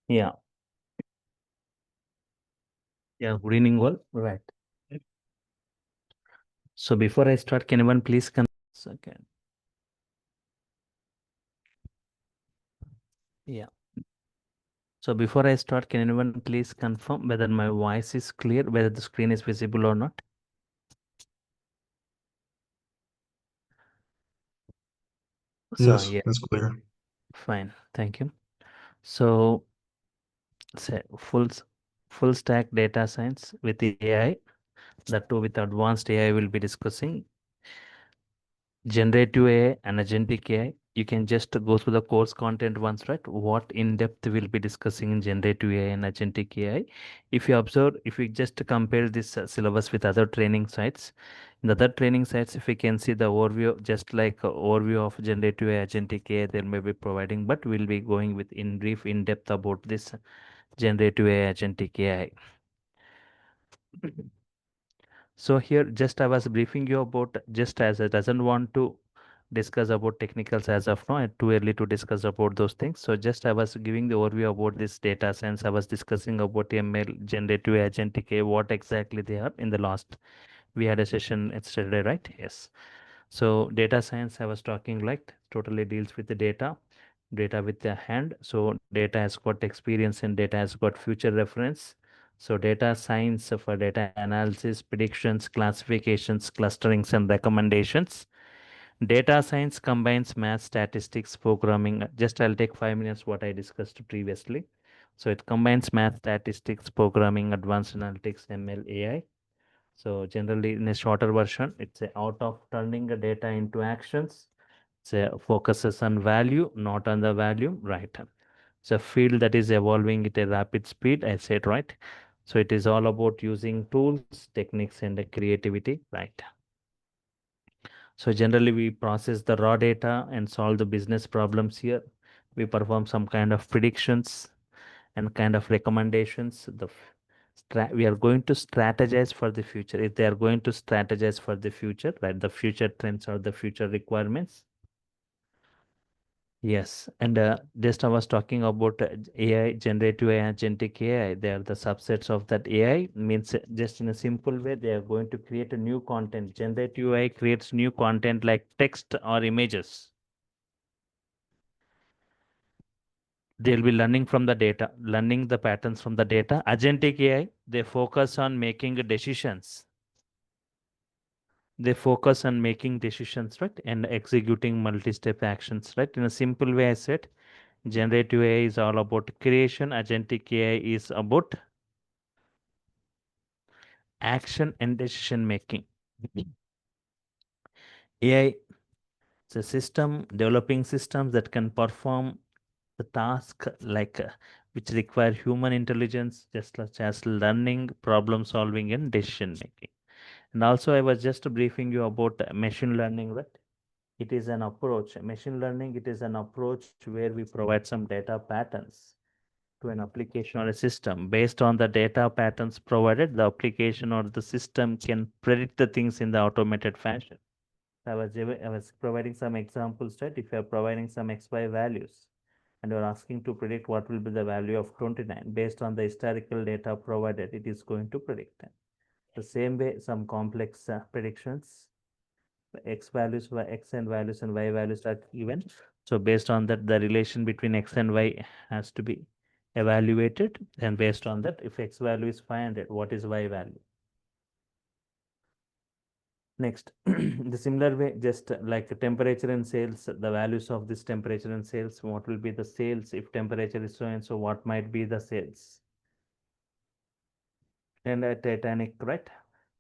Yeah. Yeah. Good evening, all. Right. So before I start, can anyone please second? Yeah. So before I start, can anyone please confirm whether my voice is clear, whether the screen is visible or not? So Yes, yeah, that's clear. fine. Thank you. So say full stack data science with AI, that too with advanced AI will be discussing generative AI and agentic AI. You can just go through the course content once, right? What in depth we'll be discussing in generative AI and agentic AI. If you observe, if we just compare this syllabus with other training sites, in the other training sites, if we can see the overview, just like overview of generative AI, agentic AI, they may be providing, but we'll be going with in brief, in depth about this generative AI, agentic AI. So here just I was briefing you about, just as I doesn't want to discuss about technicals as of now, too early to discuss about those things. So just I was giving the overview about this data science. I was discussing about ML, generative agentic AI, what exactly they are in the last. We had a session yesterday, right? Yes. So data science, I was talking like totally deals with the data with the hand. So data has got experience and data has got future reference. So data science for data analysis, predictions, classifications, clusterings, and recommendations. Data science combines math, statistics, programming. Just I'll take 5 minutes what I discussed previously. So it combines math, statistics, programming, advanced analytics, ML, AI. So generally in a shorter version, it's a out of turning the data into actions. It's a focuses on value, not on the value, right? It's a field that is evolving at a rapid speed, I said, right? So it is all about using tools, techniques, and the creativity, right? So generally we process the raw data and solve the business problems here. We perform some kind of predictions and kind of recommendations. We are going to strategize for the future. If they are going to strategize for the future, right? The future trends or the future requirements. Yes, and just I was talking about AI, generative AI, agentic AI. They are the subsets of that AI. Means just in a simple way, they are going to create a new content. Generative AI creates new content like text or images. They'll be learning from the data, learning the patterns from the data. Agentic AI, they focus on making decisions. They focus on making decisions, right? And executing multi-step actions, right? In a simple way, I said, generative AI is all about creation. Agentic AI is about action and decision making. AI is a system, developing systems that can perform the task like which require human intelligence, just such as learning, problem solving, and decision making. And also, I was just briefing you about machine learning, right? It is an approach. Machine learning, it is an approach where we provide some data patterns to an application or a system. Based on the data patterns provided, the application or the system can predict the things in the automated fashion. I was providing some examples, right? If you are providing some XY values and you're asking to predict what will be the value of 29 based on the historical data provided, it is going to predict. The same way, some complex predictions, X values, X and values and Y values are given. So based on that, the relation between X and Y has to be evaluated. And based on that, if X value is 500, what is Y value? Next, the similar way, just like temperature and sales, the values of this temperature and sales, what will be the sales if temperature is so and so, what might be the sales? And a Titanic, right?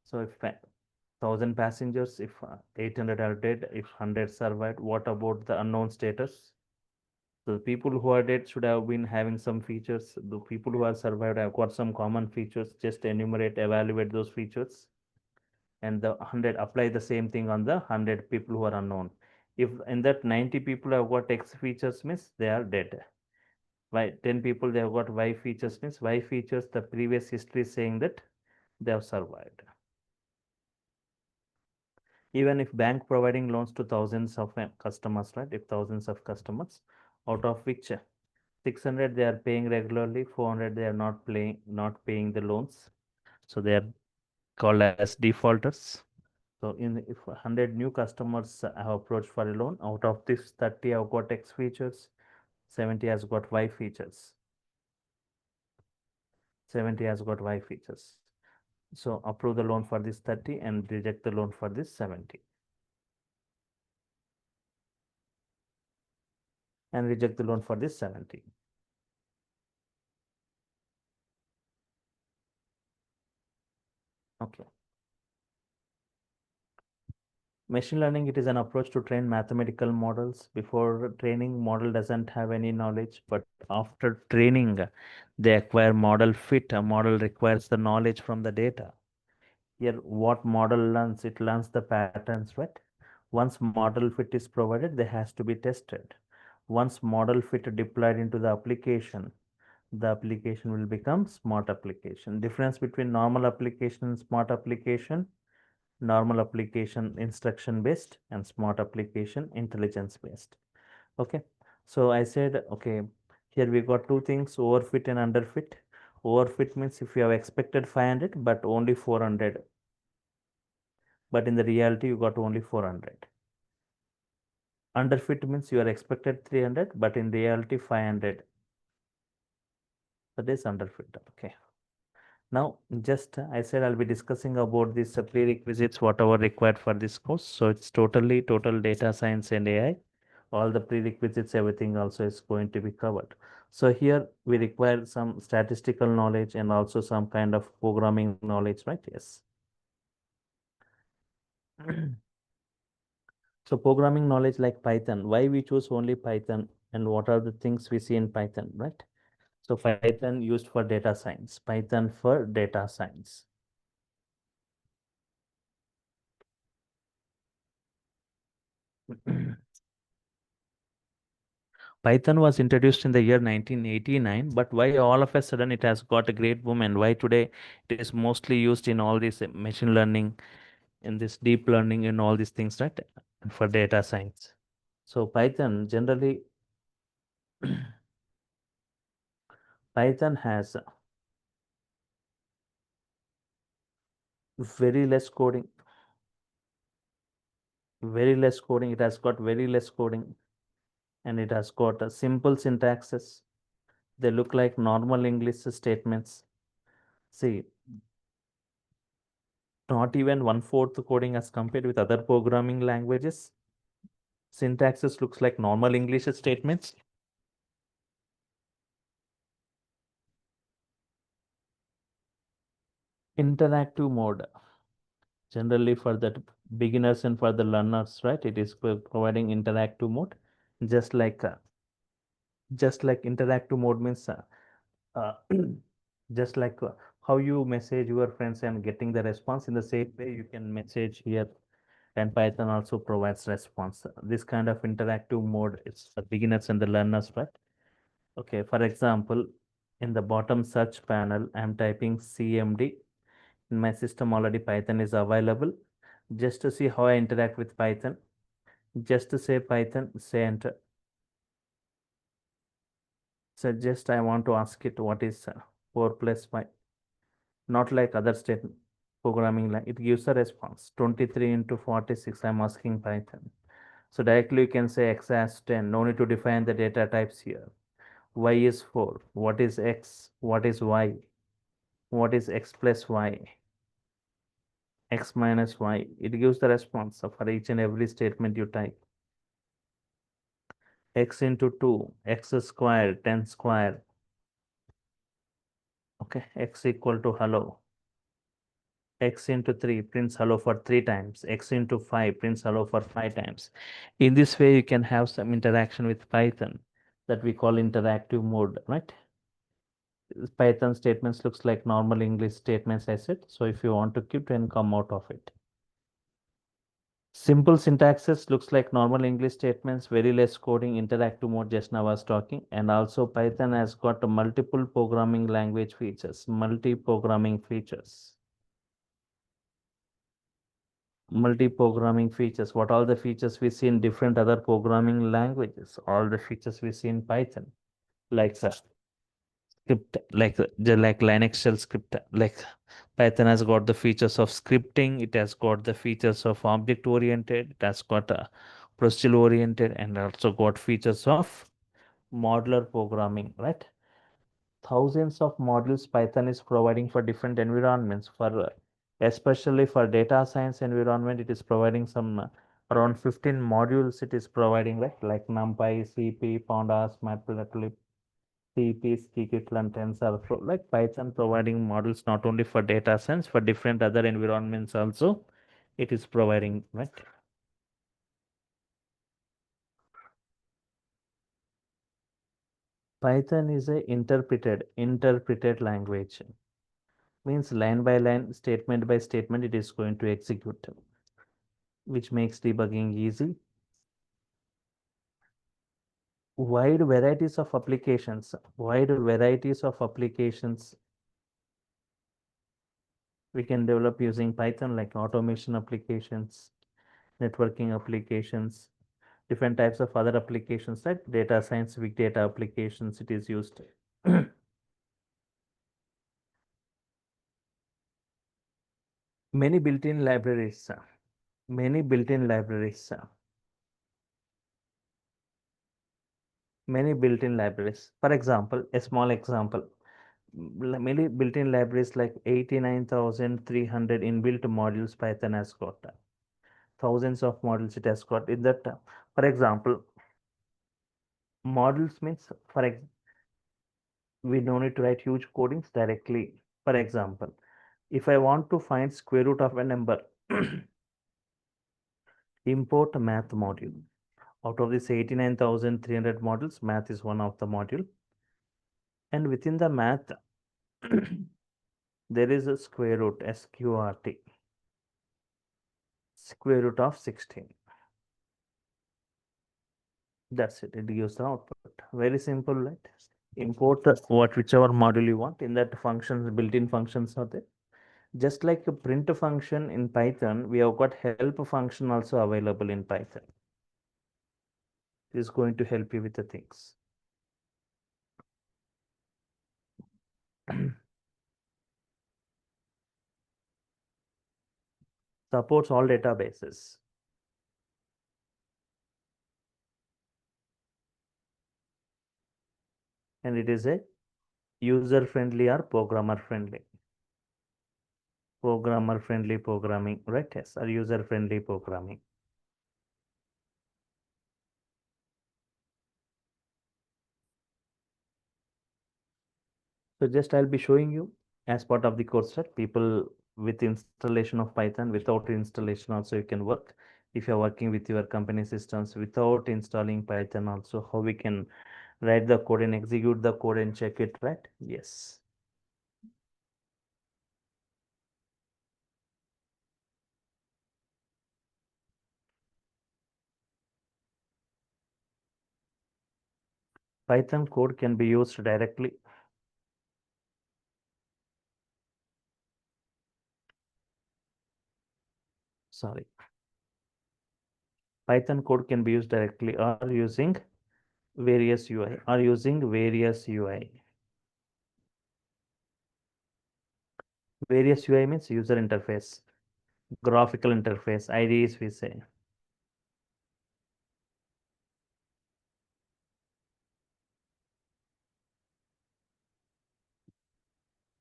So if 1,000 passengers, if 800 are dead, if 100 survived, what about the unknown status? So the people who are dead should have been having some features. The people who have survived have got some common features. Just enumerate, evaluate those features. And the 100, apply the same thing on the 100 people who are unknown. If in that 90 people have got X features, means they are dead. Why 10 people they have got Y features, means Y features, the previous history saying that they have survived. Even if bank providing loans to thousands of customers, right? If thousands of customers, out of which 600 they are paying regularly, 400 they are not paying the loans. So they are called as defaulters. So if 100 new customers have approached for a loan, out of this 30 have got X features, 70 has got Y features. 70 has got Y features. So approve the loan for this 30 and reject the loan for this 70. And reject the loan for this 70. Okay. Machine learning, it is an approach to train mathematical models. Before training, model doesn't have any knowledge, but after training, they acquire model fit. A model requires the knowledge from the data. Here, what model learns? It learns the patterns, right? Once model fit is provided, they has to be tested. Once model fit deployed into the application will become smart application. Difference between normal application and smart application: normal application instruction based and smart application intelligence based. Okay, so I said, okay, here we got two things: overfit and underfit. Overfit means if you have expected 500 but only 400, but in the reality you got only 400. Underfit means you are expected 300 but in reality 500. That is underfit. Okay, now just I said I'll be discussing about these prerequisites whatever required for this course. So it's total data science and AI. All the prerequisites, everything also is going to be covered. So here we require some statistical knowledge and also some kind of programming knowledge, right? Yes. So programming knowledge like Python, why we choose only Python and what are the things we see in Python, right? So Python used for data science, Python for data science. Python was introduced in the year 1989, but why all of a sudden it has got a great boom and why today it is mostly used in all this machine learning, in this deep learning and all these things, right? For data science. So Python generally, Python has very less coding, very less coding. It has got very less coding and it has got a simple syntaxes. They look like normal English statements. See, not even one-fourth coding as compared with other programming languages. Syntaxes looks like normal English statements. Interactive mode, generally for the beginners and for the learners, right? It is providing interactive mode, just like interactive mode means uh, just like how you message your friends and getting the response, in the same way you can message here, and Python also provides response. This kind of interactive mode is for beginners and the learners, right? Okay, for example, in the bottom search panel, I'm typing CMD. In my system already Python is available. Just to see how I interact with Python, just to say Python, say enter. So just I want to ask it what is 4 plus 5. Not like other state programming language. It gives a response. 23 into 46, I'm asking Python. So directly you can say x has 10. No need to define the data types here. Y is 4. What is x? What is y? What is x plus y? X minus y. It gives the response for each and every statement you type. X into 2, x square, 10 square. Okay, x equal to hello. X into 3 prints hello for 3 times. X into 5 prints hello for 5 times. In this way, you can have some interaction with Python that we call interactive mode, right? Python statements looks like normal English statements, I said. So if you want to keep, then come out of it. Simple syntaxes looks like normal English statements, very less coding, interactive mode just now I was talking. And also Python has got multiple programming language features, multi-programming features. Multi-programming features. What all the features we see in different other programming languages? All the features we see in Python. like script, like Linux shell script, like Python has got the features of scripting, it has got the features of object oriented, it has got procedural oriented, and also got features of modular programming, right? Thousands of modules Python is providing for different environments. For especially for data science environment, it is providing some around 15 modules. It is providing, right, like NumPy, CP, Pandas, Matplotlib, CP, Scikit-learn, TensorFlow. Like Python providing models not only for data science, for different other environments also. It is providing, right? Python is a interpreted language. Means line by line, statement by statement, it is going to execute, which makes debugging easy. Wide varieties of applications we can develop using Python, like automation applications, networking applications, different types of other applications like data science, big data applications. It is used. Many built-in libraries, many built-in libraries, many built-in libraries. For example, a small example, many built-in libraries like 89,300 inbuilt modules Python has got. Thousands of modules it has got. In that, for example, modules means we don't need to write huge codings directly. For example, if I want to find square root of a number, import math module. Out of this 89,300 modules, math is one of the module. And within the math, there is a square root, SQRT, square root of 16. That's it. It gives the output. Very simple, right? Import whichever module you want. In that functions, built-in functions are there. Just like a print function in Python, we have got help function also available in Python. It is going to help you with the things. Supports all databases. And it is a user-friendly or programmer-friendly. Programmer-friendly programming, right? Yes, or user-friendly programming. So just I'll be showing you as part of the course, right? People with installation of Python, without installation also you can work. If you're working with your company systems without installing Python also, how we can write the code and execute the code and check it, right? Yes. Python code can be used directly. Sorry. Python code can be used directly or using various UI or using various UI. Various UI means user interface, graphical interface, IDEs we say.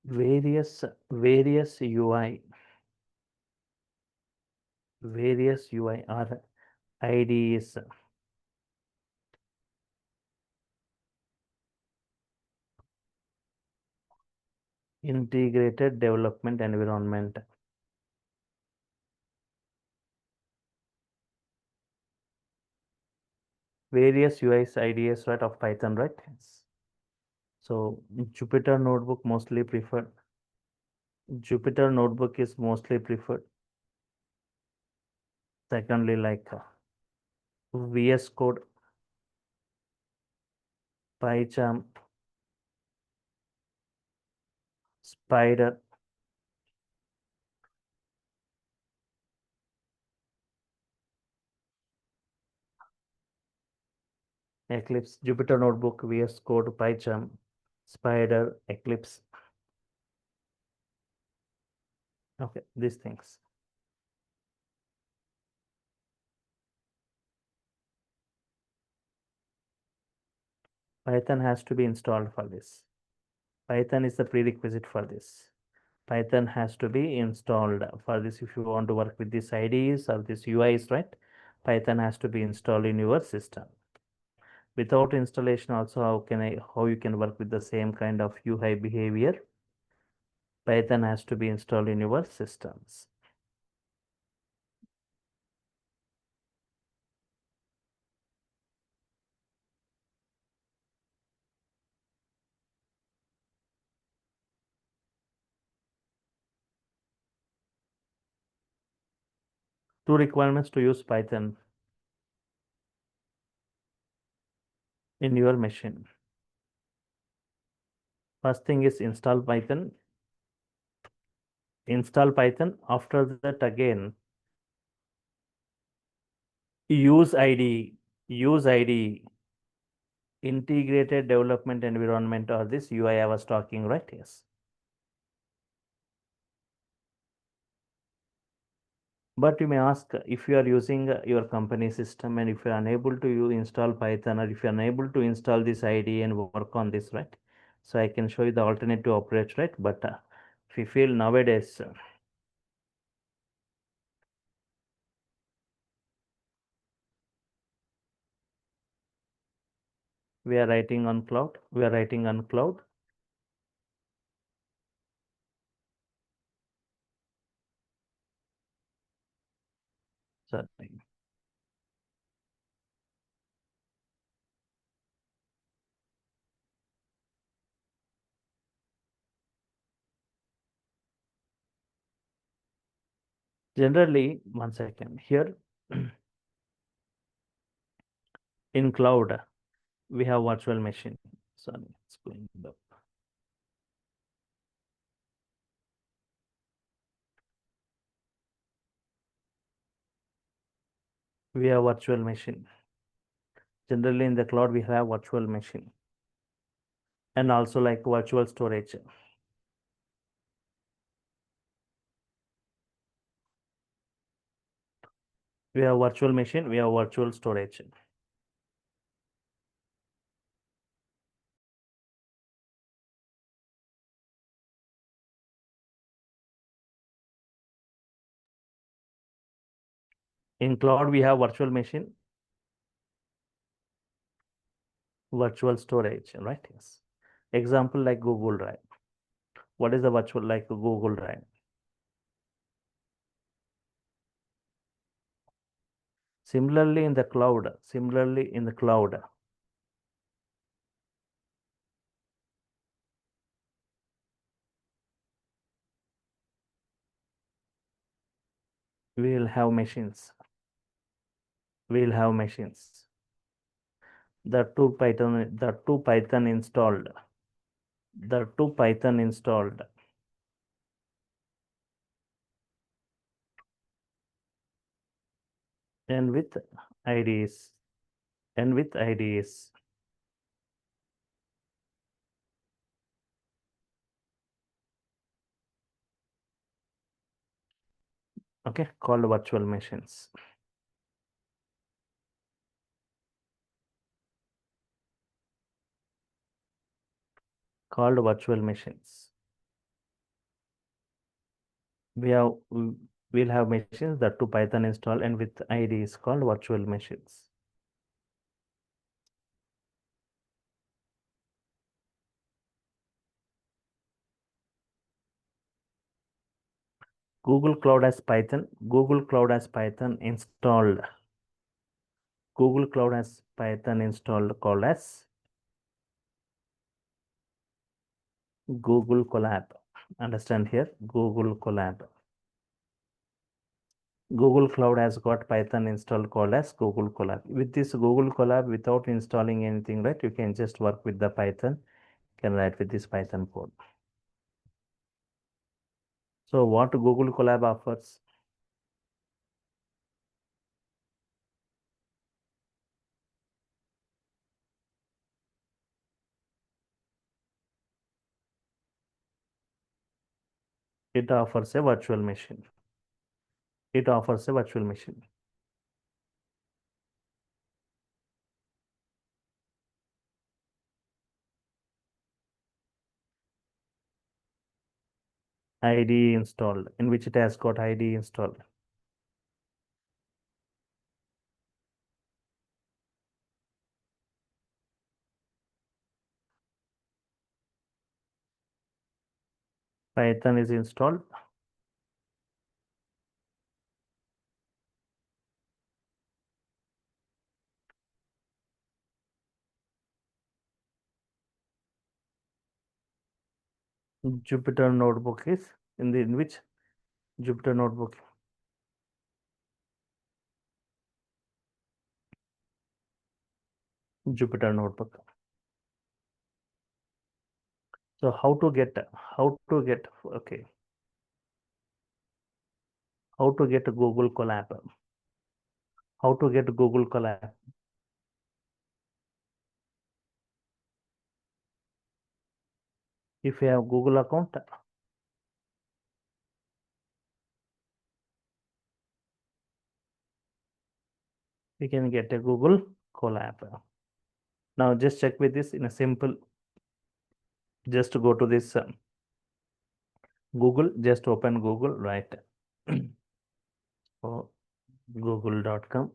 Various UI, various UI are IDEs. Integrated development environment. Various UIs, IDEs, right, of Python, right? So Jupyter Notebook mostly preferred. Jupyter Notebook is mostly preferred. Secondly, like VS Code, PyCharm, Spider. Eclipse, Jupyter Notebook, VS Code, PyCharm, Spider, Eclipse. Okay, these things. Python has to be installed for this. Python is the prerequisite for this. Python has to be installed for this. If you want to work with these IDEs or this UIs, right? Python has to be installed in your system. Without installation also, how you can work with the same kind of UI behavior? Python has to be installed in your systems. Two requirements to use Python in your machine. First thing is install Python. Install Python. After that, again, use IDE. Use IDE. Integrated development environment, or this UI I was talking, right? Yes. But you may ask, if you are using your company system and if you are unable to install Python, or if you are unable to install this IDE and work on this, right? So I can show you the alternative approach, right? But if you feel nowadays, we are writing on cloud, we are writing on cloud. Sorry. Generally, 1 second here, in cloud, we have virtual machine. Sorry, it's going up. We have virtual machine. Generally in the cloud, we have virtual machine and also like virtual storage. We have virtual machine, we have virtual storage. In cloud, we have virtual machine, virtual storage, right? Yes. Example like Google Drive. What is the virtual like Google Drive? Similarly in the cloud, we will have machines. We will have machines. The two Python installed. The two Python installed. And with IDs. And with IDs. Okay, called virtual machines. Called virtual machines. We have we'll have machines that to Python install and with IDs called virtual machines. Google Cloud has Python. Google Cloud has Python installed. Google Cloud has Python installed called as Google Colab. Understand here? Google Colab. Google Cloud has got Python installed called as Google Colab. With this Google Colab, without installing anything, right? You can just work with the Python, can write with this Python code. So what Google Colab offers? It offers a virtual machine. It offers a virtual machine. IDE installed, in which it has got IDE installed. Python is installed. Jupyter notebook is in which Jupyter notebook. Jupyter notebook. So how to get okay, how to get a Google Colab? How to get Google Colab? If you have Google account, you can get a Google Colab. Now just check with this in a simple. Just go to this Google. Just open Google, right? So google.com.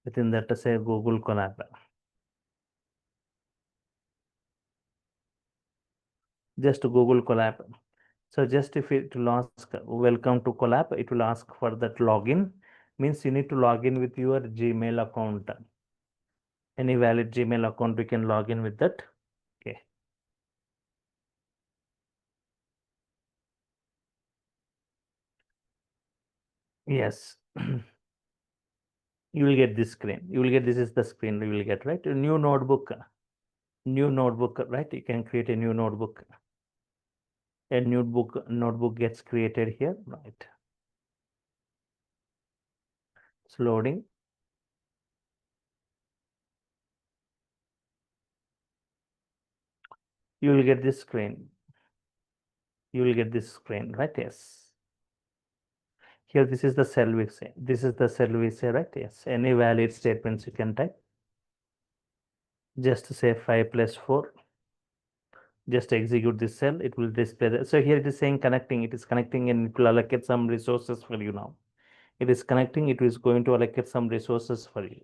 Within that, say Google Colab. Just Google Colab. So just if it will ask welcome to Colab, it will ask for that login. Means you need to log in with your Gmail account. Any valid Gmail account, we can log in with that. Okay. Yes. You will get this screen. You will get this is the screen you will get, right? A new notebook. New notebook, right? You can create a new notebook. A notebook gets created here, right? It's loading. You will get this screen. You will get this screen, right? Yes. Here, this is the cell we say. This is the cell we say, right? Yes. Any valid statements you can type. Just say 5 plus 4. Just execute this cell. It will display that. So here it is saying connecting. It is connecting and it will allocate some resources for you now. It is connecting. It is going to allocate some resources for you.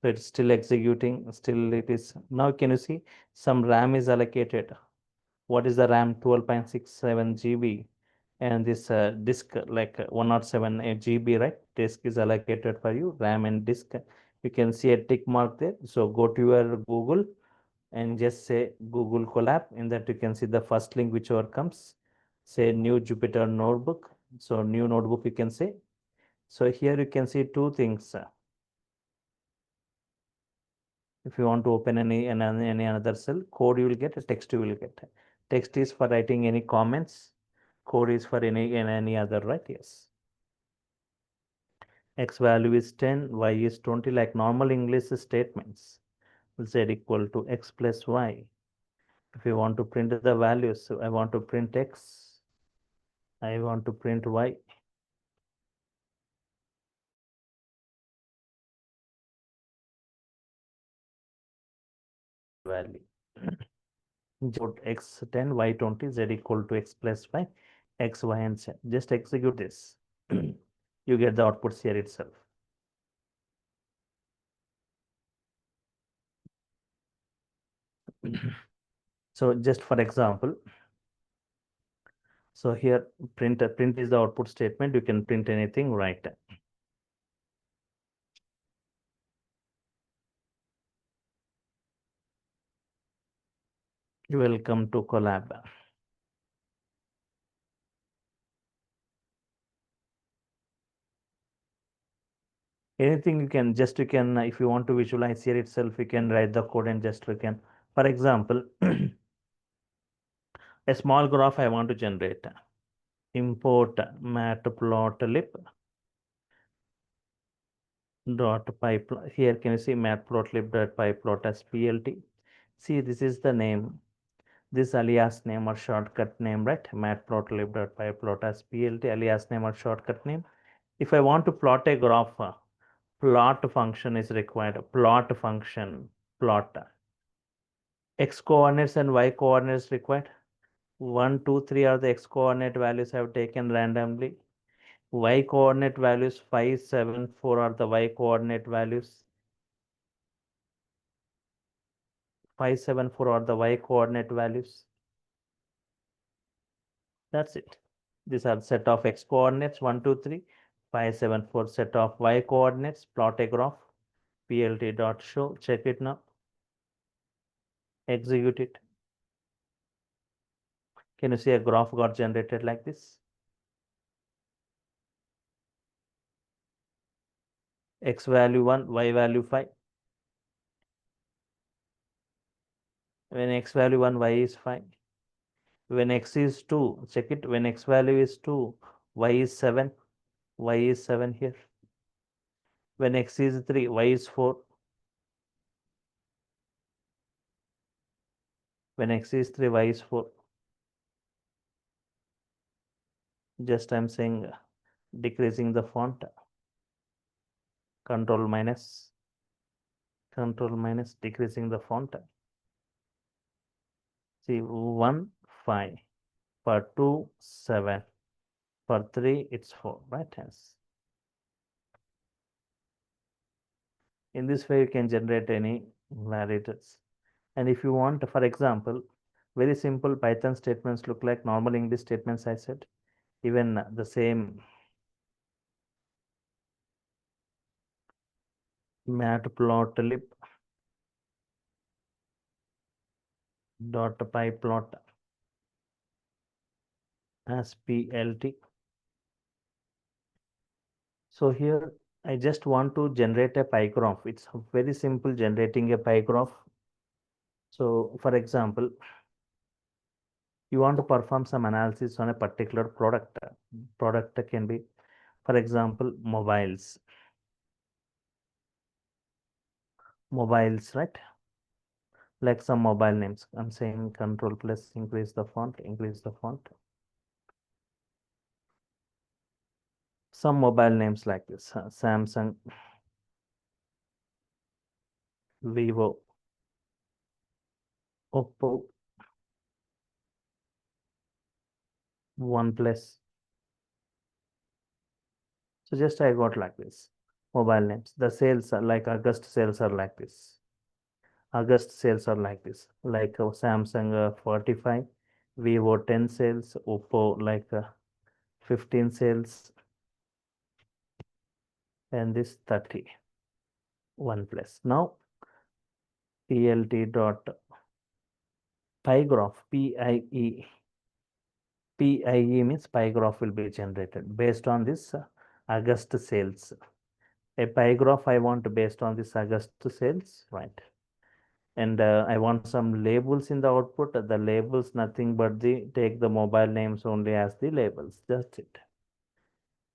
So it's still executing. Still it is. Now can you see some RAM is allocated. What is the RAM? 12.67 GB. And this disk like 107 GB, right? Disk is allocated for you, RAM and disk. You can see a tick mark there. So go to your Google and just say Google Colab. In that you can see the first link whichever comes. Say new Jupyter notebook. So new notebook you can say. So here you can see two things. If you want to open any another cell, code you will get, a text you will get. Text is for writing any comments. Code is for any other, right? Yes. X value is 10, y is 20, like normal English statements. Z equal to x plus y. If you want to print the values, so I want to print x, I want to print y. Value. Put x 10, y 20, z equal to x plus y, x, y, and z. Just execute this. You get the outputs here itself. So just for example, so here print is the output statement. You can print anything, right? Welcome to Colab. Anything you can if you want to visualize here itself, you can write the code and just you can, for example, a small graph I want to generate. Import matplotlib dot pyplot. Here can you see matplotlib dot pyplot as plt. See, this is the name. this alias name or shortcut name, right? Matplotlib.pyplot as plt alias name or shortcut name. If I want to plot a graph, plot function is required. Plot function, plot. X coordinates and Y coordinates required. 1, 2, 3 are the X coordinate values I have taken randomly. Y coordinate values 5, 7, 4 are the Y coordinate values. 5, 7, 4 are the Y coordinate values. That's it. These are set of X coordinates 1, 2, 3, 5, 7, 4 set of Y coordinates. Plot a graph. plt.show. Check it now. Execute it. Can you see a graph got generated like this? X value 1, Y value 5. When X value 1, Y is 5. When X is 2, check it. When X value is 2, Y is 7. Y is 7 here. When X is 3, Y is 4. When X is 3, Y is 4. Just I'm saying decreasing the font. Control minus, decreasing the font. See, 1, 5. For 2, 7. For 3, it's 4, right? Hence, in this way, you can generate any variables. And if you want, for example, very simple Python statements look like normal English statements, I said. Even the same matplotlib dot pyplot as plt. So here I just want to generate a pie graph. It's very simple generating a pie graph. So for example, you want to perform some analysis on a particular product. Product can be, for example, mobiles, right? Like some mobile names. I'm saying control plus increase the font, Some mobile names like this, Samsung, Vivo, Oppo, OnePlus. So just I got like this, mobile names. The sales are like August sales are like this. August sales are like this, like Samsung 45, Vivo 10 sales, Oppo like 15 sales, and this 30, OnePlus. Now plt dot pie graph, PIE means pie graph will be generated based on this August sales. A pie graph I want based on this August sales, right? And I want some labels in the output. The labels nothing but the take the mobile names only as the labels. That's it.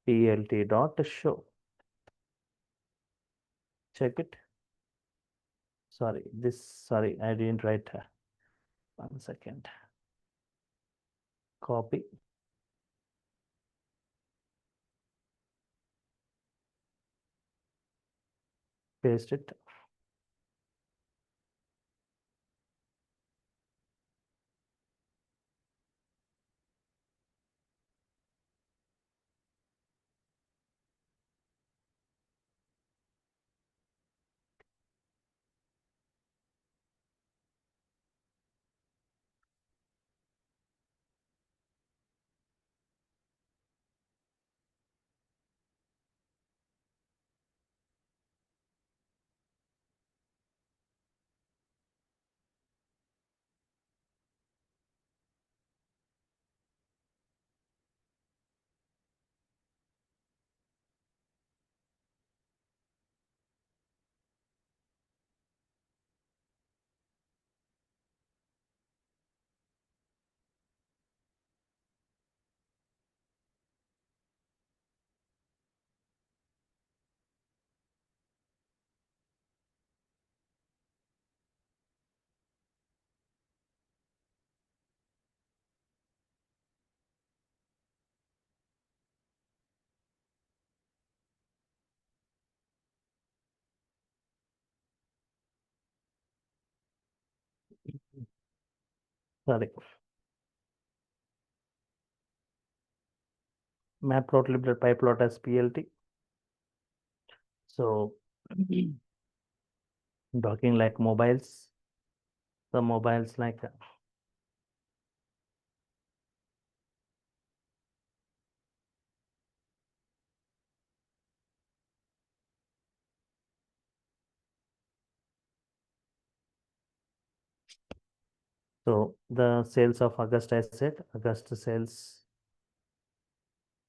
plt dot show. Check it. Sorry, I didn't write. 1 second. Copy. Paste it. sorry, matplotlib pyplot as PLT. So talking like mobiles, the mobiles like so the sales of August, I said August sales,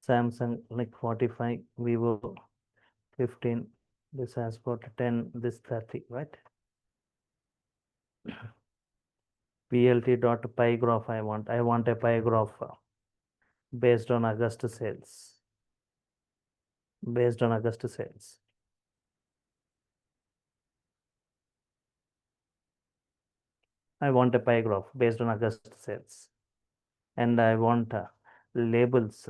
Samsung like 45, Vivo 15, this has got 10, this 30, right? PLT.py graph I want a pie graph based on August sales, based on August sales. I want a pie graph based on August sales, and I want labels,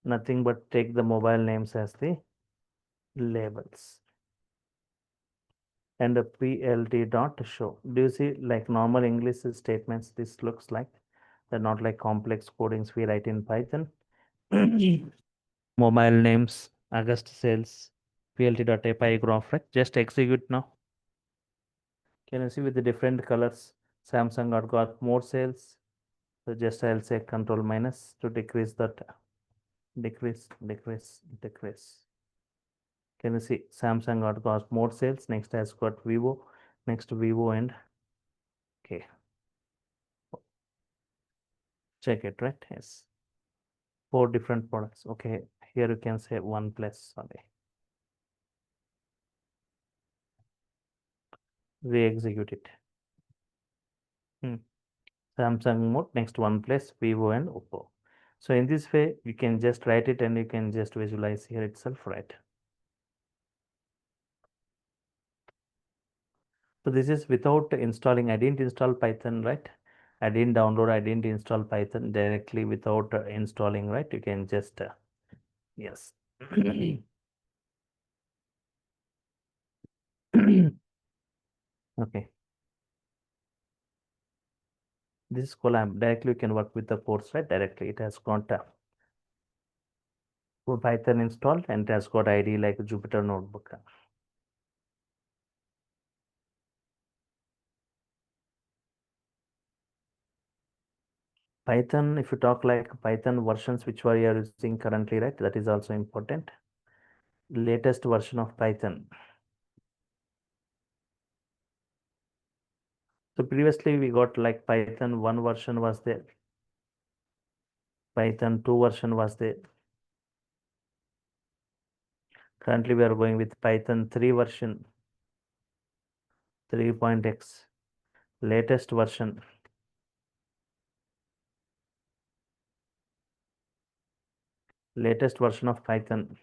nothing but take the mobile names as the labels, and a PLT dot show. Do you see like normal English statements? This looks like they're not like complex codings we write in Python. Mobile names, August sales, PLT.py graph, right? Just execute now. Can you see with the different colors? Samsung got more sales. So just I'll say control minus to decrease that. Decrease, decrease, decrease. Can you see Samsung got more sales? Next has got Vivo. Next Vivo and okay. Check it, right? Yes. 4 different products. Okay. Here you can say OnePlus. Sorry. Re-execute it. Samsung mode. Next OnePlus, Vivo and Oppo. So in this way, you can just write it and you can just visualize here itself, right? So this is without installing. I didn't install Python, right? I didn't download. I didn't install Python directly without installing, right? You can just yes. Okay. This is Colab. Directly you can work with the course, right? Directly it has got Python installed and it has got ID like Jupyter Notebook. Python, if you talk like Python versions which you are using currently, right? That is also important. Latest version of Python. So previously we got like Python 1 version was there. Python 2 version was there. Currently we are going with Python 3 version 3.x, latest version. Latest version of Python.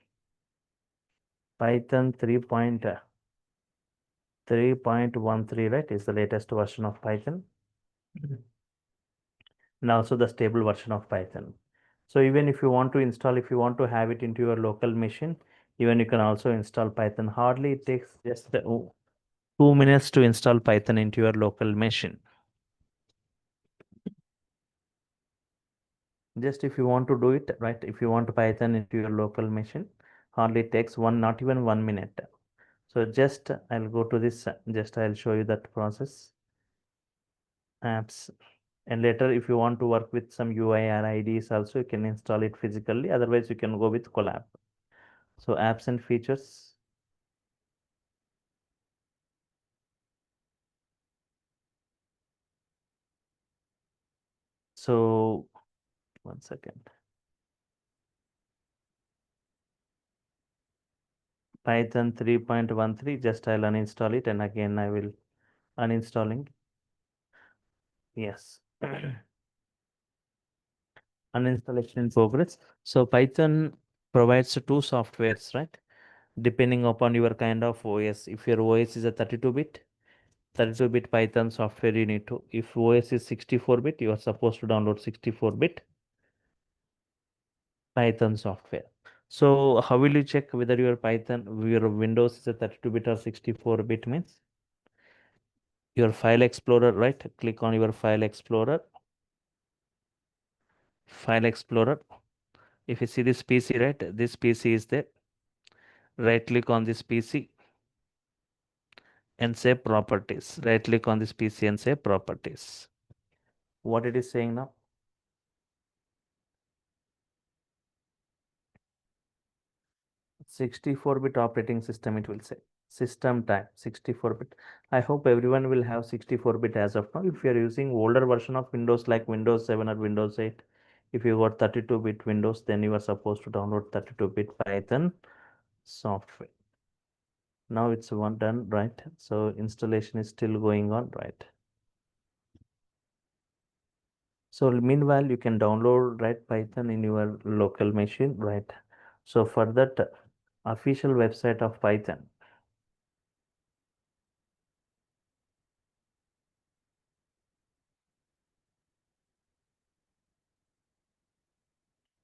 Python 3.13, right, is the latest version of Python. And also the stable version of Python. So even if you want to install, if you want to have it into your local machine, even you can also install Python. Hardly it takes just 2 minutes to install Python into your local machine. Just if you want to do it, right, if you want Python into your local machine, hardly takes not even 1 minute. So just I'll go to this, just I'll show you that process. Apps. And later if you want to work with some UI or IDs also, you can install it physically. Otherwise you can go with Collab. So apps and features. So 1 second. Python 3.13, just I'll uninstall it and again I will uninstalling. Yes. Uninstallation in progress. So Python provides 2 softwares, right? Depending upon your kind of OS. If your OS is a 32-bit Python software you need to. If OS is 64-bit, you are supposed to download 64-bit Python software. So how will you check whether your Python, your Windows is a 32-bit or 64-bit means? your file explorer, right? Click on your file explorer. File explorer. If you see this PC, right? This PC is there. Right click on this PC and say properties. Right click on this PC and say properties. What it is saying now? 64-bit operating system, it will say. System type 64-bit. I hope everyone will have 64-bit as of now. If you are using older version of Windows like Windows 7 or Windows 8, if you got 32-bit Windows, then you are supposed to download 32-bit Python software. Now it's one done, right? So installation is still going on, right? So meanwhile, you can download right Python in your local machine, right? So for that official website of Python,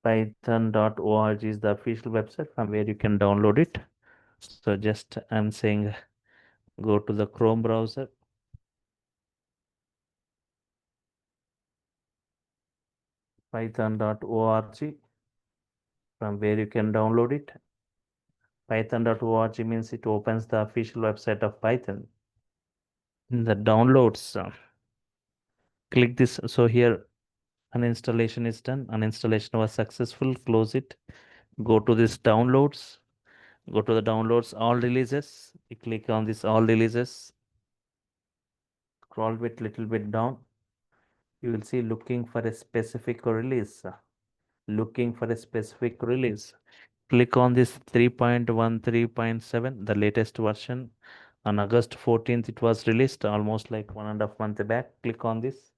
python.org is the official website from where you can download it. So just I'm saying go to the Chrome browser, python.org, from where you can download it. Python.org means it opens the official website of Python. In the downloads, click this. So here uninstallation is done. Uninstallation was successful. Close it. Go to this downloads. Go to the downloads, all releases. You click on this all releases. Scroll bit little bit down. You will see looking for a specific release. Looking for a specific release. Click on this 3.13.7, the latest version. On August 14th, it was released almost like 1.5 months back. Click on this.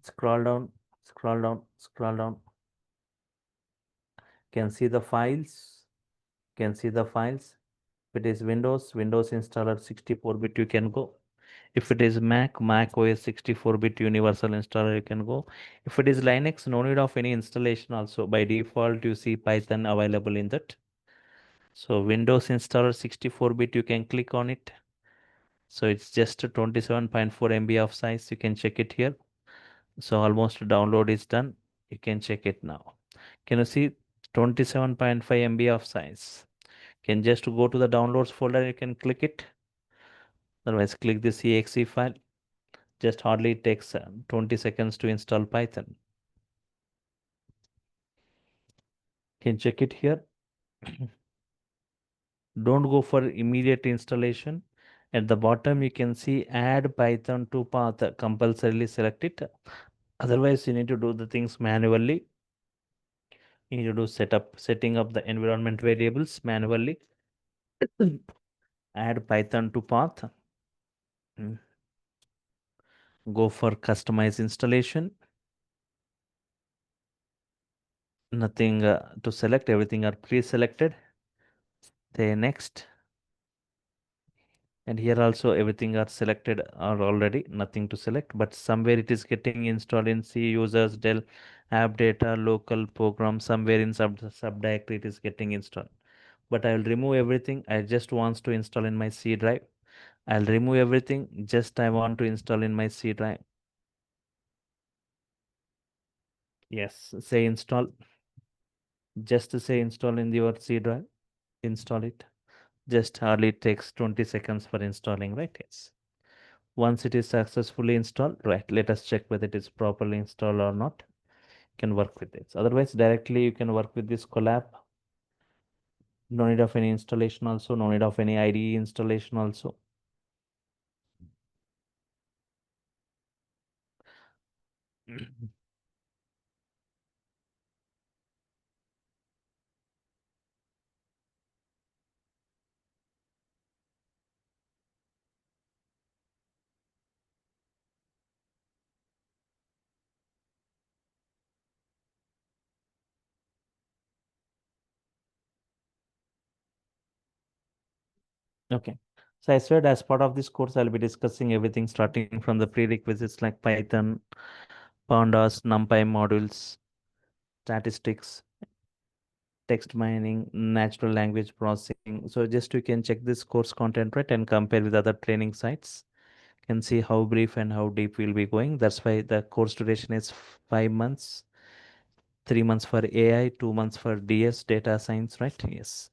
Scroll down, scroll down, scroll down. Can see the files. Can see the files. If it is Windows, Windows installer 64-bit, you can go. If it is Mac, Mac OS 64-bit universal installer, you can go. If it is Linux, no need of any installation also. By default, you see Python available in that. So Windows installer 64-bit, you can click on it. So it's just 27.4 MB of size. You can check it here. So almost download is done. You can check it now. Can you see 27.5 MB of size? Can just go to the downloads folder. You can click it. Otherwise, click this exe file. Just hardly takes 20 seconds to install Python. Can check it here. Don't go for immediate installation. At the bottom, you can see add Python to path. Compulsorily select it. Otherwise, you need to do the things manually. You need to do setting up the environment variables manually. Add Python to path. Mm. Go for customize installation. Nothing to select. Everything are pre-selected. Say next. And here also everything are selected are already, nothing to select, but somewhere it is getting installed in C users, Dell, app data, local program, somewhere in subdirectory it is getting installed. But I will remove everything. I just wants to install in my C drive. I'll remove everything. Just I want to install in my C drive. Yes, say install. Just to say install in your C drive. Install it. Just hardly takes 20 seconds for installing, right? Yes. Once it is successfully installed, right, let us check whether it is properly installed or not. You can work with this. Otherwise, directly you can work with this collab. No need of any installation also, no need of any IDE installation also. Okay. So I said as part of this course, I'll be discussing everything starting from the prerequisites like Python, Pandas, NumPy modules, statistics, text mining, natural language processing. So just you can check this course content, right, and compare with other training sites. Can see how brief and how deep we'll be going. That's why the course duration is 5 months, 3 months for AI, 2 months for DS, data science, right? Yes.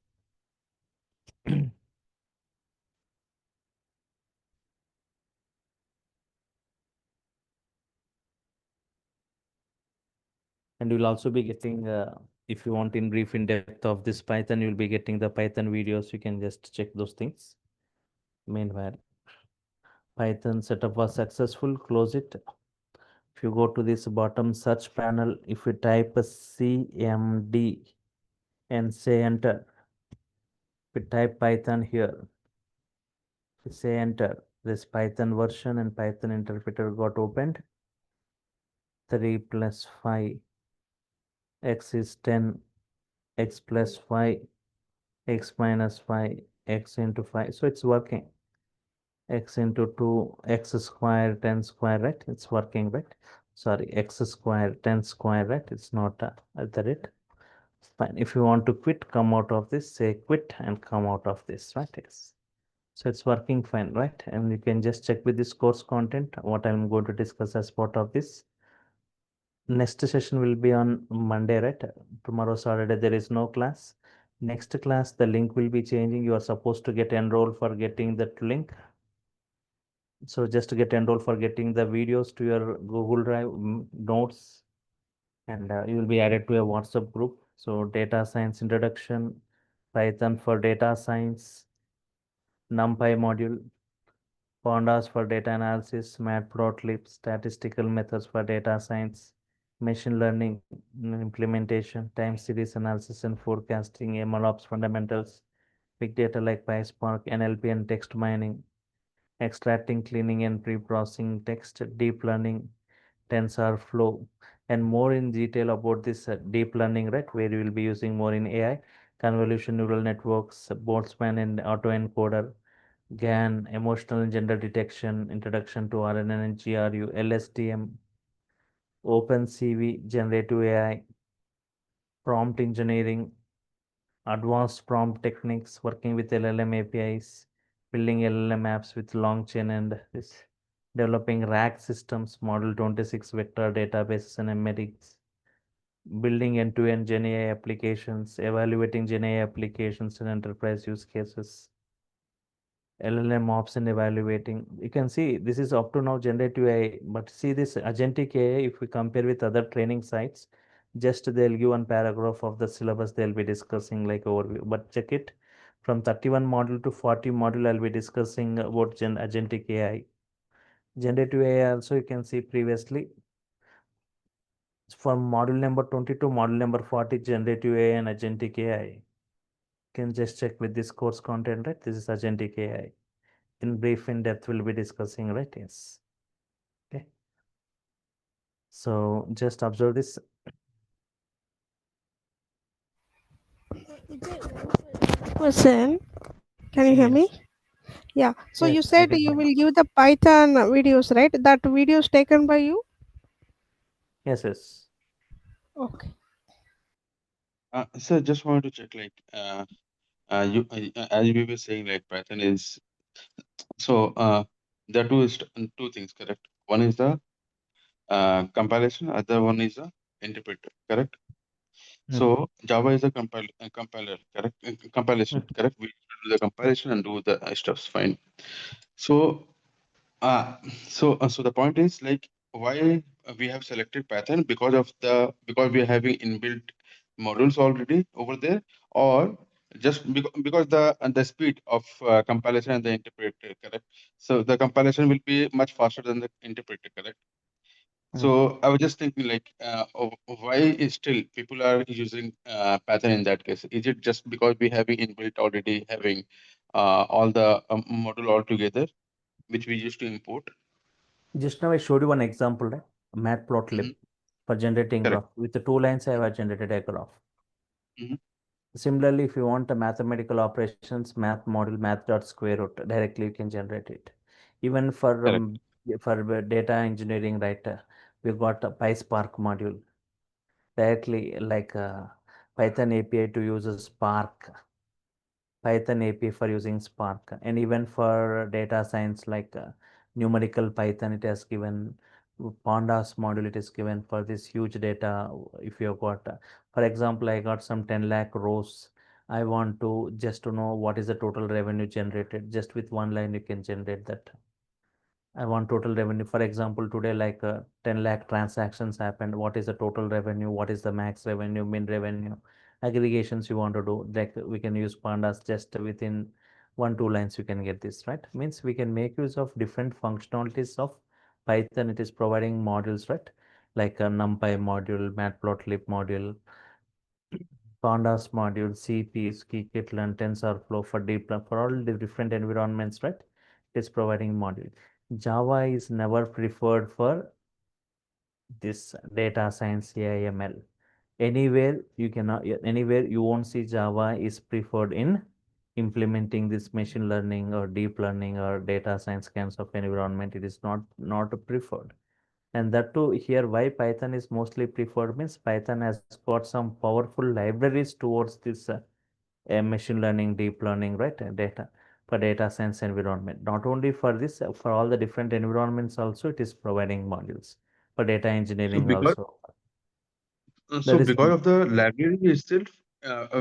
And you'll also be getting, if you want in brief in depth of this Python, you'll be getting the Python videos. You can just check those things. Meanwhile, Python setup was successful. Close it. If you go to this bottom search panel, if you type a CMD and say enter, if you type Python here, if you say enter, this Python version and Python interpreter got opened. 3 plus 5, x is 10, x plus 5, x minus 5, x into 5. So it's working. X into 2, x square, 10 square, right? It's working, right? Sorry, x square, 10 square, right? It's not at the rate. Fine. If you want to quit, come out of this, say quit and come out of this, right? Yes. So it's working fine, right? And you can just check with this course content, what I'm going to discuss as part of this. Next session will be on Monday, right? Tomorrow, Saturday, there is no class. Next class, the link will be changing. You are supposed to get enrolled for getting that link. So just to get enrolled for getting the videos to your Google Drive notes, and you will be added to a WhatsApp group. So data science introduction, Python for data science, NumPy module, Pandas for data analysis, Matplotlib, statistical methods for data science, machine learning implementation, time series analysis and forecasting, MLOps fundamentals, big data like PySpark, NLP and text mining, extracting, cleaning and pre-processing text, deep learning, TensorFlow, and more in detail about this deep learning, right, where you will be using more in AI, convolution neural networks, Boltzmann and autoencoder, GAN, emotional and gender detection, introduction to RNN and GRU, LSTM, OpenCV, generative AI, prompt engineering, advanced prompt techniques, working with LLM APIs, building LLM apps with long chain and this, developing RAG systems, Model 26 vector databases and embeddings, building end-to-end GenAI applications, evaluating GenAI applications in enterprise use cases, LLM ops and evaluating. You can see this is up to now generative AI, but see this agentic AI, if we compare with other training sites, just they'll give one paragraph of the syllabus they'll be discussing like overview. But check it from 31 module to 40 module, I'll be discussing about agentic AI. Generative AI also you can see previously from module number 20 to module number 40, generative AI and agentic AI. You can just check with this course content, right? This is agentic AI. In brief, in depth, we'll be discussing, right? Yes. Okay. So just observe this. Person, can you hear me? Yes. Yeah. So Yes, you I said can you hear. will give the Python videos, right? That videos taken by you? Yes, yes. Okay. So just wanted to check, like, you as we were saying, like Python is so there are two things, correct? One is the compilation, other one is the interpreter, correct? Mm-hmm. So Java is a compiler, correct? Compilation, correct? We do the compilation and do the stuffs, fine. So so the point is, like, why we have selected Python, because we are having inbuilt modules already over there, or just because the speed of compilation and the interpreter, correct? So the compilation will be much faster than the interpreter, correct? Mm-hmm. So I was just thinking, like, why is still people are using Python in that case? Is it just because we having inbuilt already having all the module all together, which we used to import? Just now I showed you one example, right? Matplotlib Mhm. for generating Correct. graph. With the 2 lines, I have generated a graph. Mhm. Similarly, if you want a mathematical operations, math model, math dot square root, directly you can generate it. Even Correct. for data engineering, right? We've got a PySpark module directly, like Python API to use a Spark, Python API for using Spark, and even for data science like numerical Python, it has given Pandas module, it is given for this huge data. If you have got, for example, I got some 10 lakh rows. I want to just to know what is the total revenue generated. Just with one line, you can generate that. I want total revenue. For example, today like 10 lakh transactions happened. What is the total revenue? What is the max revenue, min revenue? Aggregations you want to do. Like we can use pandas just within one, two lines you can get this, right? Means we can make use of different functionalities of Python. It is providing modules, right? Like a NumPy module, Matplotlib module, Pandas module, CP, Scikit-learn, TensorFlow for deep learn for all the different environments, right? It is providing module. Java is never preferred for this data science AI/ML. Anywhere you cannot, anywhere you won't see Java is preferred in implementing this machine learning or deep learning or data science kinds of environment. It is not preferred. And that too here why Python is mostly preferred means Python has got some powerful libraries towards this machine learning, deep learning, right? Data for data science environment. Not only for this, for all the different environments also, it is providing modules for data So engineering because also. so That is because of the library itself,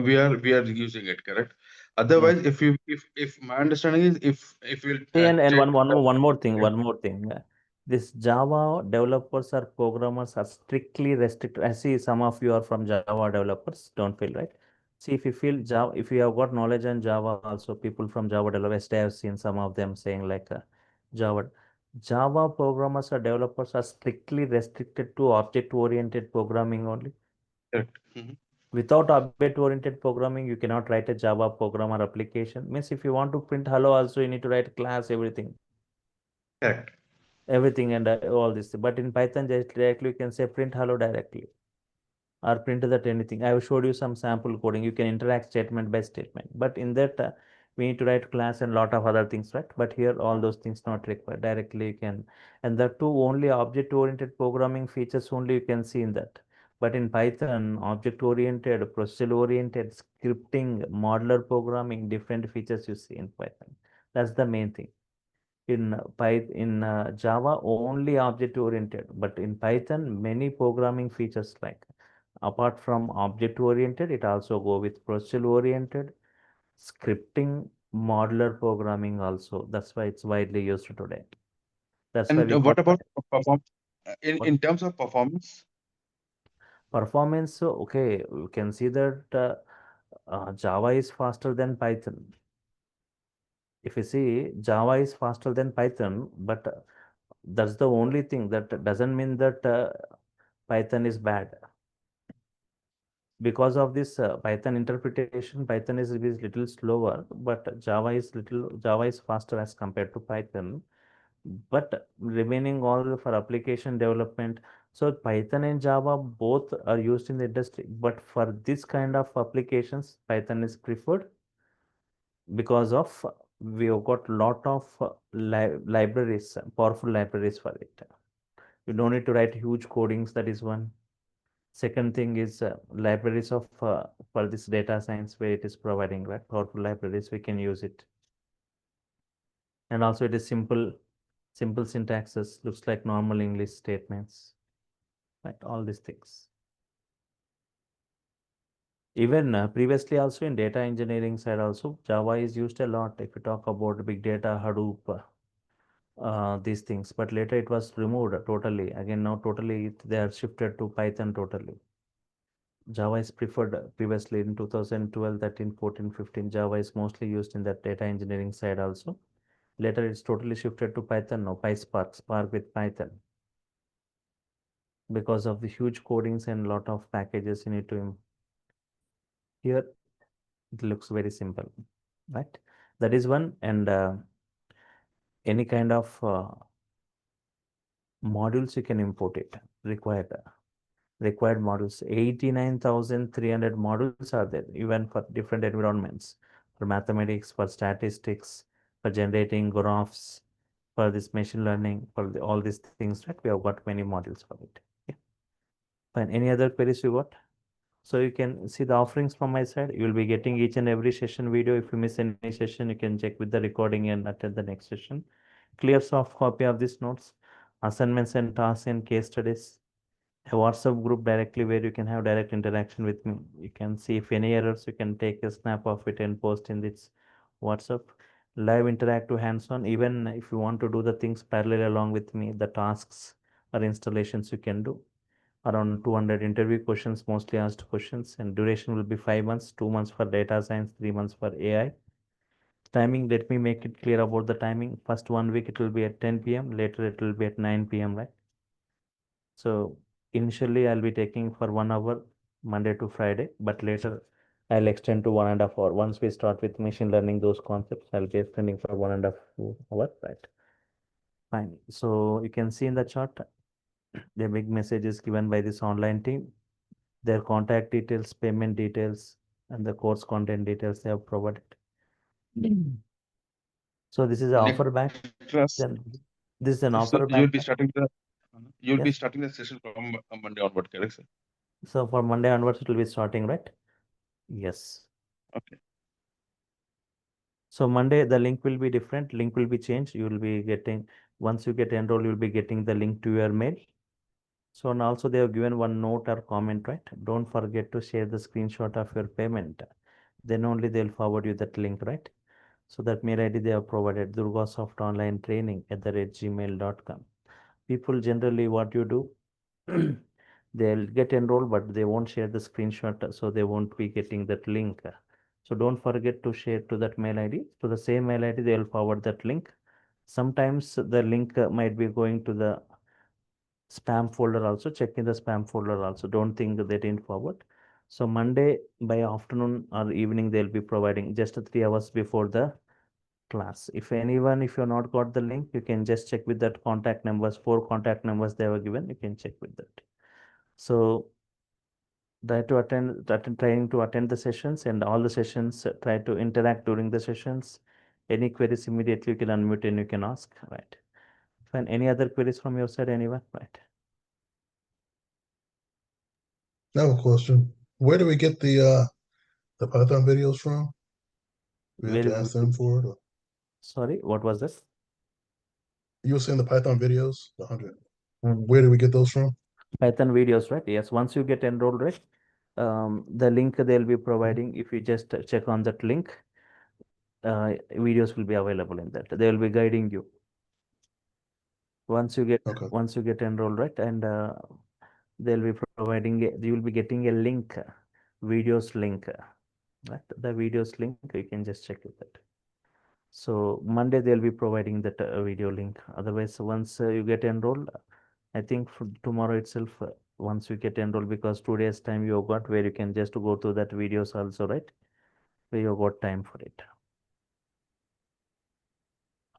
we are using it, correct? yeah. Otherwise, if my understanding is if we'll See, and check one more thing. This Java developers or programmers are strictly restricted. I see some of you are from Java developers, don't feel right. See, if you feel Java, if you have got knowledge on Java, also people from Java developers, I have seen some of them saying like Java. Java programmers or developers are strictly restricted to object-oriented programming only. correct. Mhm. Without object-oriented programming, you cannot write a Java program or application. Means if you want to print hello also, you need to write class, Correct. everything and all this. But in Python, just directly you can say print hello directly or print that anything. I have showed you some sample coding. You can interact statement by statement. But in that, we need to write class and lot of other things, right? But here, all those things not required. Directly you can, and the two only object-oriented programming features only you can see in that. But in Python, object-oriented, procedural-oriented, scripting, modular programming, different features you see in Python. That's the main thing. In Java only object oriented, but in Python many programming features like apart from object oriented, it also go with procedural oriented, scripting, modular programming also. That's why it's widely used today. That's why And we what got about perform what in terms of performance? performance. So, okay, you can see that Java is faster than Python. If you see Java is faster than Python, but that's the only thing. That doesn't mean that Python is bad. Because of this Python interpretation, Python is little slower, but Java is faster as compared to Python. But remaining all for application development, so Python and Java both are used in the industry. But for this kind of applications, Python is preferred because of we have got lot of libraries, powerful libraries for it. You don't need to write huge codings. That is one. Second thing is libraries of for this data science where it is providing right powerful libraries we can use it, and also it is simple syntaxes looks like normal English statements, right? All these things. Even previously also in data engineering side also Java is used a lot if you talk about big data, Hadoop, these things. But later it was removed totally. Again now totally they are shifted to Python totally. Java is preferred previously in 2012, 13, 14, 15. Java is mostly used in that data engineering side also. Later, it's totally shifted to Python now, PySpark, Spark with Python. Because of the huge codings and lot of packages you need to here, it looks very simple, right? That is one. And any kind of modules you can import it required models. 89,300 modules are there, even for different environments, for mathematics, for statistics, for generating graphs, for this machine learning, for all these things, right? We have got many modules for it. Yeah. Fine. Any other queries you got? So you can see the offerings from my side. You will be getting each and every session video. If you miss any session, you can check with the recording and attend the next session. Clear soft copy of these notes, assignments and tasks and case studies. A WhatsApp group directly where you can have direct interaction with me. You can see if any errors, you can take a snap of it and post in this WhatsApp. Live interactive hands-on. Even if you want to do the things parallel along with me, the tasks or installations you can do. Around 200 interview questions, mostly asked questions, and duration will be 5 months, 2 months for data science, 3 months for AI. Timing, let me make it clear about the timing. First 1 week it will be at 10 p.m. Later it will be at 9 p.m. Right? So initially I'll be taking for 1 hour Monday to Friday, but later I'll extend to 1.5 hour. Once we start with machine learning, those concepts, I'll be extending for 1.5 hour, right? Fine. So you can see in the chart, the big message is given by this online team. Their contact details, payment details, and the course content details they have provided. So this is an offer back. Class. Then this is an So offer you'll back. be starting the Yes. session from Monday onward, correct, sir? So for Monday onwards, it will be starting, right? Yes. Okay. So Monday, the link will be different. Link will be changed. You will be getting, once you get enrolled, you'll be getting the link to your mail. So and also they have given one note or comment, right? Don't forget to share the screenshot of your payment. Then only they'll forward you that link, right? So that mail ID they have provided, DURGASOFT online training @gmail.com. People generally what you do, they'll get enrolled, but they won't share the screenshot, so they won't be getting that link. So don't forget to share to that mail ID. To the same mail ID, they'll forward that link. Sometimes the link might be going to the spam folder also. Check in the spam folder also. Don't think they didn't forward. So Monday by afternoon or evening, they'll be providing just 3 hours before the class. If anyone, if you're not got the link, you can just check with that contact numbers, 4 contact numbers they were given. You can check with that. So try to trying to attend the sessions, and all the sessions, try to interact during the sessions. Any queries immediately you can unmute and you can ask, right? Fine. Any other queries from your side, anyone? Right. I have a question. Where do we get the Python videos from? We have Where, to ask them for it. Or sorry, what was this? you were saying the Python videos, the 100. Where do we get those from? Python videos, right? Yes. Once you get enrolled, right? The link they'll be providing, if you just check on that link, videos will be available in that. They will be guiding you. Once you get Okay. enrolled, right? And they'll be providing, you will be getting a link, videos link, right? The videos link, you can just check with that. So Monday they'll be providing that video link. Otherwise, once you get enrolled, I think for tomorrow itself, once you get enrolled, because 2 days time you got where you can just go through that videos also, right? Where you got time for it.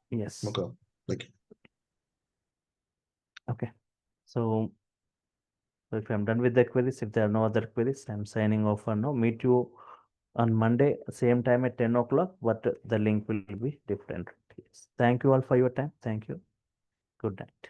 Yes. Okay. Thank you. Okay. So if I'm done with the queries, if there are no other queries, I'm signing off for now. Meet you on Monday, same time at 10 o'clock, but the link will be different. Yes. Thank you all for your time. Thank you. Good night.